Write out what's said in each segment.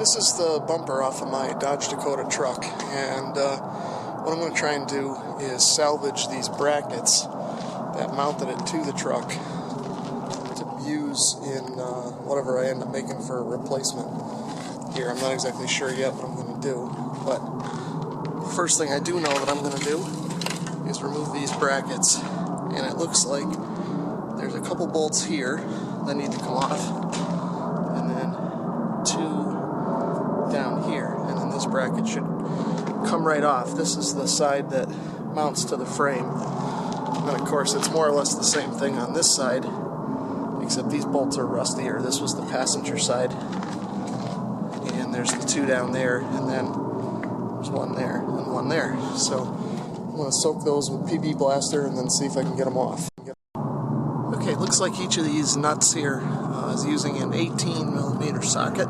This is the bumper off of my Dodge Dakota truck, and what I'm going to try and do is salvage these brackets that mounted it to the truck to use in whatever I end up making for a replacement here. I'm not exactly sure yet what I'm going to do, but the first thing I do know that I'm going to do is remove these brackets, and it looks like there's a couple bolts here that need to come off, and then two down here, and then this bracket should come right off. This is the side that mounts to the frame, and then of course it's more or less the same thing on this side, except these bolts are rustier. This was the passenger side, and there's the two down there, and then there's one there and one there. So I'm going to soak those with PB Blaster and then see if I can get them off. Okay, looks like each of these nuts here is using an 18mm socket.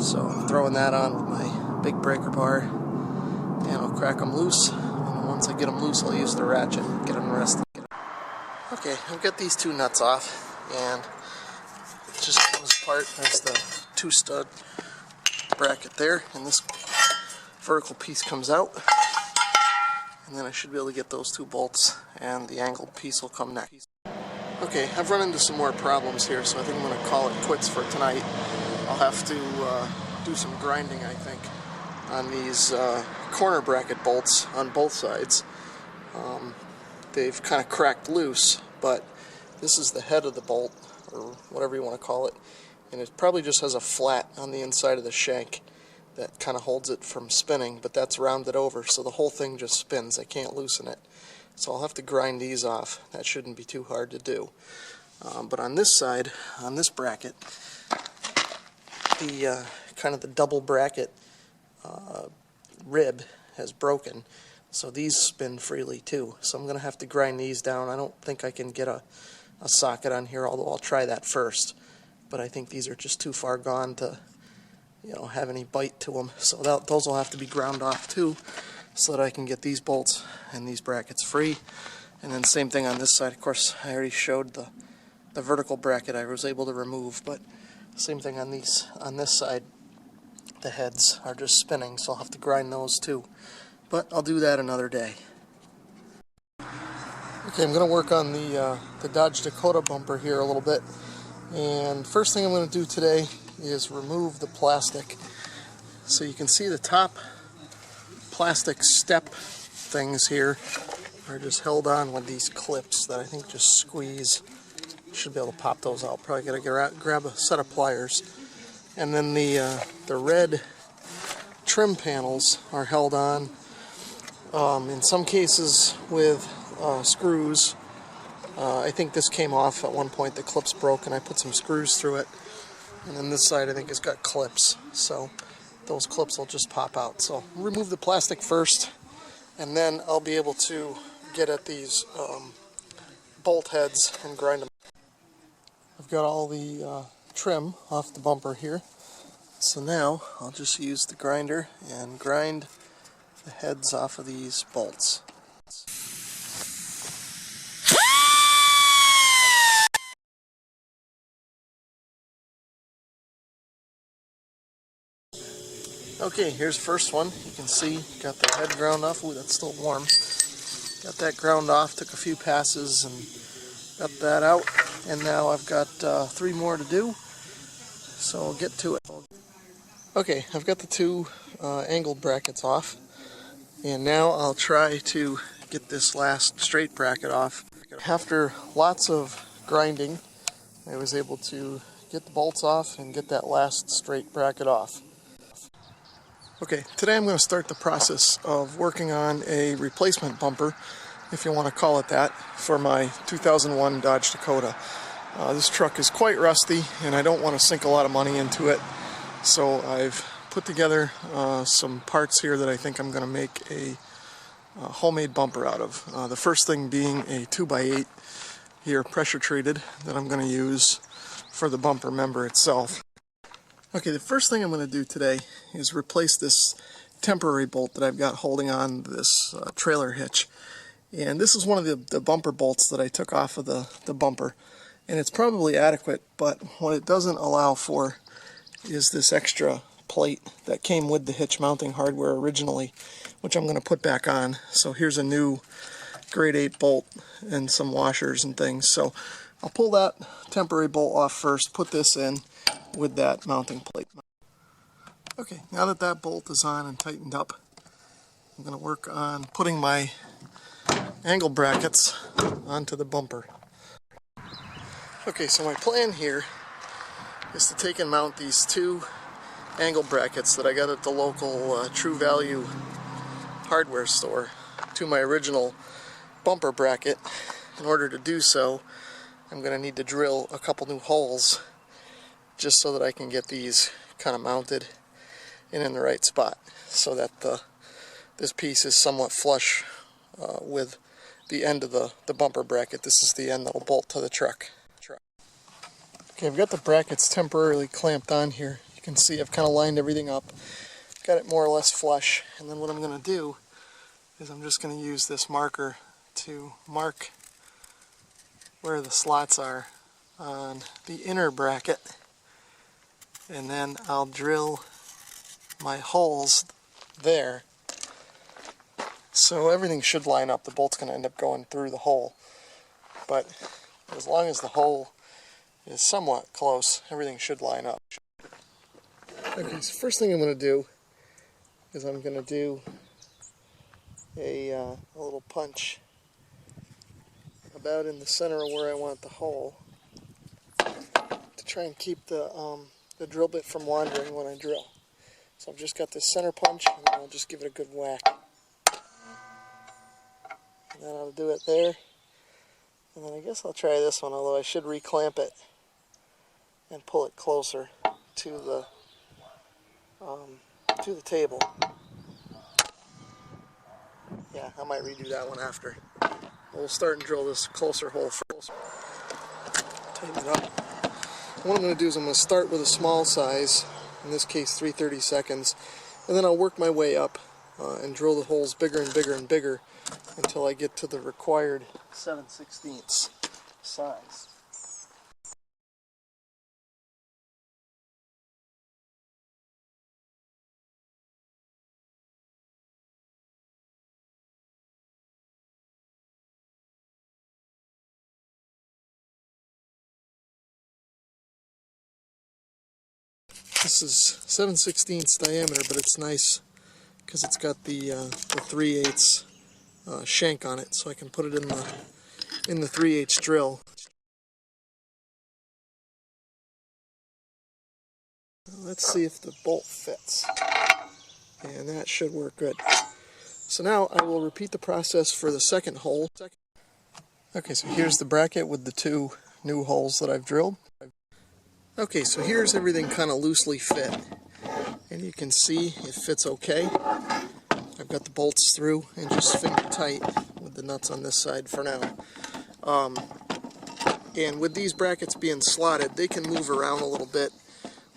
So I'm throwing that on with my big breaker bar, and I'll crack them loose. And once I get them loose, I'll use the ratchet and get them rested. Okay, I've got these two nuts off, and it just comes apart. There's the two stud bracket there, and this vertical piece comes out. And then I should be able to get those two bolts, and the angled piece will come next. Okay, I've run into some more problems here, so I think I'm going to call it quits for tonight. I'll have to do some grinding, I think, on these corner bracket bolts on both sides. They've kind of cracked loose, but this is the head of the bolt, or whatever you want to call it, and it probably just has a flat on the inside of the shank that kind of holds it from spinning, but that's rounded over, so the whole thing just spins. I can't loosen it. So I'll have to grind these off. That shouldn't be too hard to do. But on this side, on this bracket, the kind of the double bracket rib has broken, so these spin freely too. So I'm going to have to grind these down. I don't think I can get a socket on here, although I'll try that first. But I think these are just too far gone to, have any bite to them. So those will have to be ground off too, so that I can get these bolts and these brackets free. And then same thing on this side. Of course, I already showed the vertical bracket I was able to remove, but same thing on this side. The heads are just spinning, so I'll have to grind those too. But I'll do that another day. Okay, I'm going to work on the Dodge Dakota bumper here a little bit. And first thing I'm going to do today is remove the plastic. So you can see the top plastic step things here are just held on with these clips that I think just squeeze. Should be able to pop those out. Probably gotta grab a set of pliers. And then the red trim panels are held on in some cases with screws. I think this came off at one point. The clips broke and I put some screws through it. And then this side I think has got clips, so those clips will just pop out. So remove the plastic first, and then I'll be able to get at these bolt heads and grind them. I've got all the trim off the bumper here, so now I'll just use the grinder and grind the heads off of these bolts. Okay, here's the first one. You can see, got the head ground off. Ooh, that's still warm. Got that ground off, took a few passes and got that out. And now I've got 3 more to do, so I'll get to it. Okay, I've got the two angled brackets off, and now I'll try to get this last straight bracket off. After lots of grinding, I was able to get the bolts off and get that last straight bracket off. Okay, today I'm going to start the process of working on a replacement bumper, if you want to call it that, for my 2001 Dodge Dakota. This truck is quite rusty and I don't want to sink a lot of money into it, so I've put together some parts here that I think I'm going to make a homemade bumper out of. The first thing being a 2x8 here, pressure treated, that I'm going to use for the bumper member itself. Okay, the first thing I'm going to do today is replace this temporary bolt that I've got holding on this trailer hitch. And this is one of the bumper bolts that I took off of the bumper. And it's probably adequate, but what it doesn't allow for is this extra plate that came with the hitch mounting hardware originally, which I'm going to put back on. So here's a new grade 8 bolt and some washers and things. So I'll pull that temporary bolt off first, put this in with that mounting plate. Okay, now that that bolt is on and tightened up, I'm going to work on putting my angle brackets onto the bumper. Okay, so my plan here is to take and mount these two angle brackets that I got at the local True Value hardware store to my original bumper bracket. In order to do so, I'm going to need to drill a couple new holes just so that I can get these kind of mounted and in the right spot, so that this piece is somewhat flush with the end of the bumper bracket. This is the end that will bolt to the truck. Okay, I've got the brackets temporarily clamped on here. You can see I've kind of lined everything up, got it more or less flush, and then what I'm going to do is I'm just going to use this marker to mark where the slots are on the inner bracket, and then I'll drill my holes there. So everything should line up. The bolt's going to end up going through the hole, but as long as the hole is somewhat close, everything should line up. Okay, so first thing I'm going to do is I'm going to do a little punch about in the center of where I want the hole to try and keep the drill bit from wandering when I drill. So I've just got this center punch, and then I'll just give it a good whack. And then I'll do it there. And then I guess I'll try this one, although I should reclamp it and pull it closer to the table. Yeah, I might redo that one after. We'll start and drill this closer hole first. Tighten it up. What I'm going to do is I'm going to start with a small size, in this case 3/32, and then I'll work my way up and drill the holes bigger and bigger and bigger until I get to the required 7/16 size. This is 7/16 diameter, but it's nice because it's got the 3/8 shank on it, so I can put it in the 3/8 drill. Let's see if the bolt fits, and that should work good. So now I will repeat the process for the second hole. Okay, so here's the bracket with the two new holes that I've drilled. Okay, so here's everything kind of loosely fit, and you can see it fits okay. I've got the bolts through and just finger tight with the nuts on this side for now. And with these brackets being slotted, they can move around a little bit,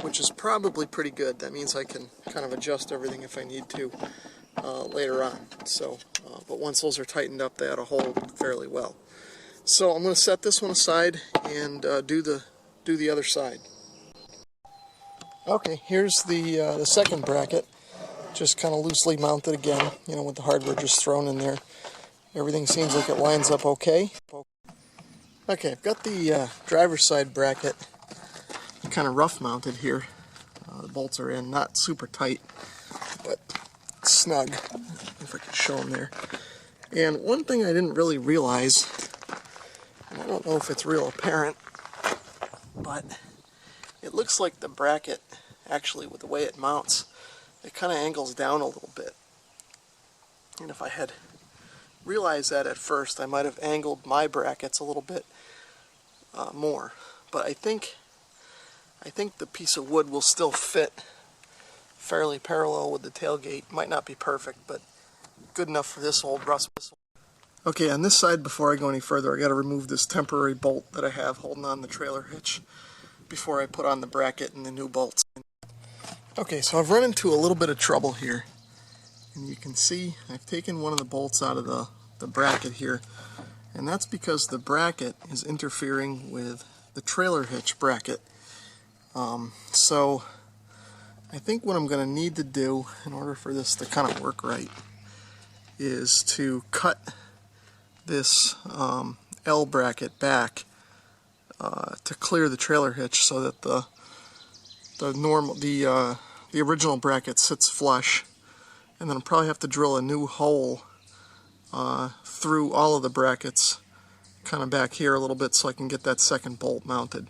which is probably pretty good. That means I can kind of adjust everything if I need to later on. So, but once those are tightened up, they ought to hold fairly well. So I'm going to set this one aside and do the other side. Okay, here's the second bracket, just kind of loosely mounted again, you know, with the hardware just thrown in there. Everything seems like it lines up okay. Okay, I've got the driver's side bracket kind of rough mounted here. The bolts are in, not super tight, but snug, if I could show them there. And one thing I didn't really realize, and I don't know if it's real apparent, but it looks like the bracket, actually with the way it mounts, it kind of angles down a little bit. And if I had realized that at first, I might have angled my brackets a little bit more. But I think the piece of wood will still fit fairly parallel with the tailgate. Might not be perfect, but good enough for this old rust. Okay, on this side, before I go any further, I got to remove this temporary bolt that I have holding on the trailer hitch before I put on the bracket and the new bolts. Okay, so I've run into a little bit of trouble here, and you can see I've taken one of the bolts out of the bracket here, and that's because the bracket is interfering with the trailer hitch bracket. So I think what I'm going to need to do in order for this to kind of work right is to cut this L bracket back to clear the trailer hitch so that the original bracket sits flush, and then I'll probably have to drill a new hole through all of the brackets, kind of back here a little bit, so I can get that second bolt mounted.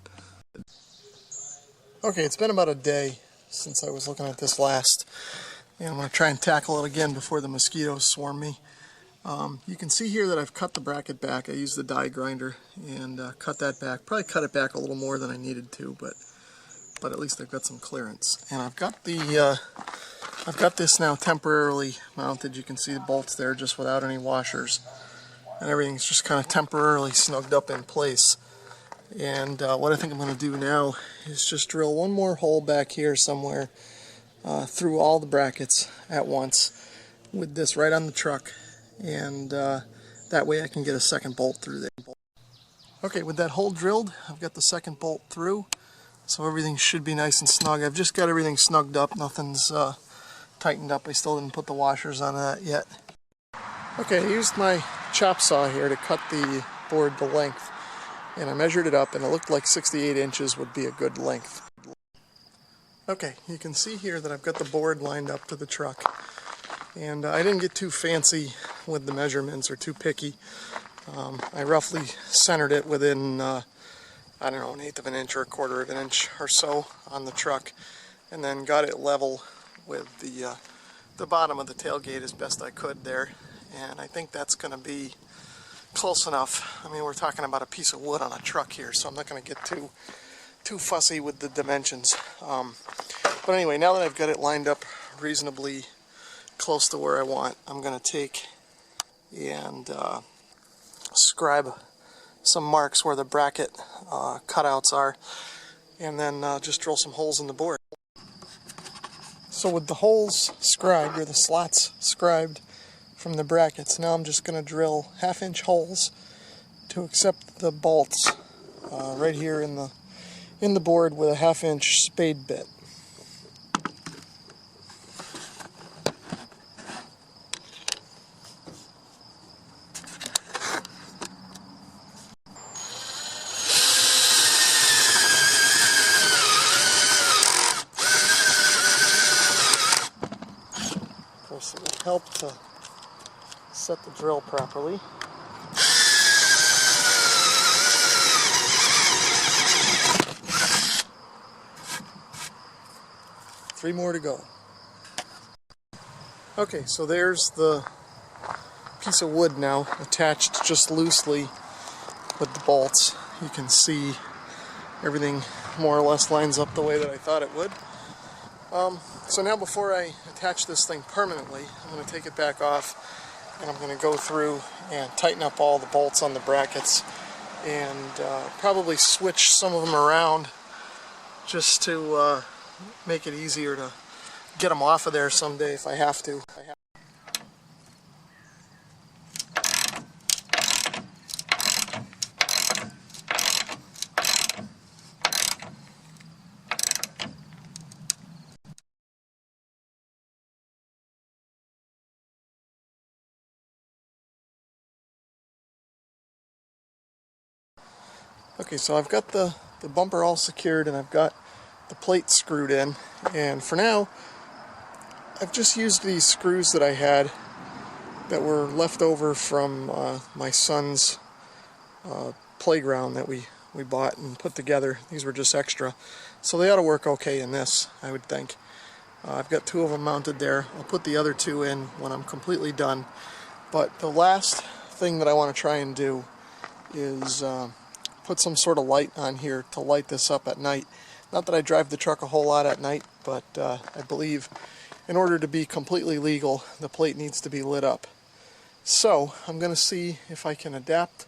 Okay, it's been about a day since I was looking at this last, and I'm going to try and tackle it again before the mosquitoes swarm me. You can see here that I've cut the bracket back. I used the die grinder and cut that back. Probably cut it back a little more than I needed to, but at least I've got some clearance. And I've got this now temporarily mounted. You can see the bolts there just without any washers, and everything's just kind of temporarily snugged up in place. And what I think I'm going to do now is just drill one more hole back here somewhere through all the brackets at once with this right on the truck, and that way I can get a second bolt through there. Okay, with that hole drilled, I've got the second bolt through, so everything should be nice and snug. I've just got everything snugged up, nothing's tightened up. I still didn't put the washers on that yet. Okay, I used my chop saw here to cut the board to length, and I measured it up, and it looked like 68 inches would be a good length. Okay, you can see here that I've got the board lined up to the truck, and I didn't get too fancy with the measurements or too picky. I roughly centered it within, I don't know, 1/8 of an inch or 1/4 of an inch or so on the truck, and then got it level with the bottom of the tailgate as best I could there, and I think that's going to be close enough. I mean, we're talking about a piece of wood on a truck here, so I'm not going to get too fussy with the dimensions. But anyway, now that I've got it lined up reasonably close to where I want, I'm going to take and scribe some marks where the bracket cutouts are, and then just drill some holes in the board. So with the holes scribed, or the slots scribed from the brackets, now I'm just going to drill 1/2 inch holes to accept the bolts right here in the board with a 1/2 inch spade bit. Of course, it will help to set the drill properly. Three more to go. Okay, so there's the piece of wood now attached just loosely with the bolts. You can see everything more or less lines up the way that I thought it would. So now before I attach this thing permanently, I'm going to take it back off, and I'm going to go through and tighten up all the bolts on the brackets, and probably switch some of them around just to make it easier to get them off of there someday if I have to. Okay, so I've got the bumper all secured, and I've got the plate screwed in, and for now I've just used these screws that I had that were left over from my son's playground that we bought and put together. These were just extra, so they ought to work okay in this, I would think. I've got 2 of them mounted there. I'll put the other 2 in when I'm completely done. But the last thing that I want to try and do is put some sort of light on here to light this up at night. Not that I drive the truck a whole lot at night, but I believe in order to be completely legal, the plate needs to be lit up. So I'm going to see if I can adapt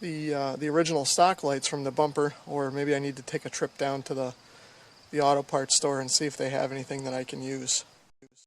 the original stock lights from the bumper, or maybe I need to take a trip down to the auto parts store and see if they have anything that I can use.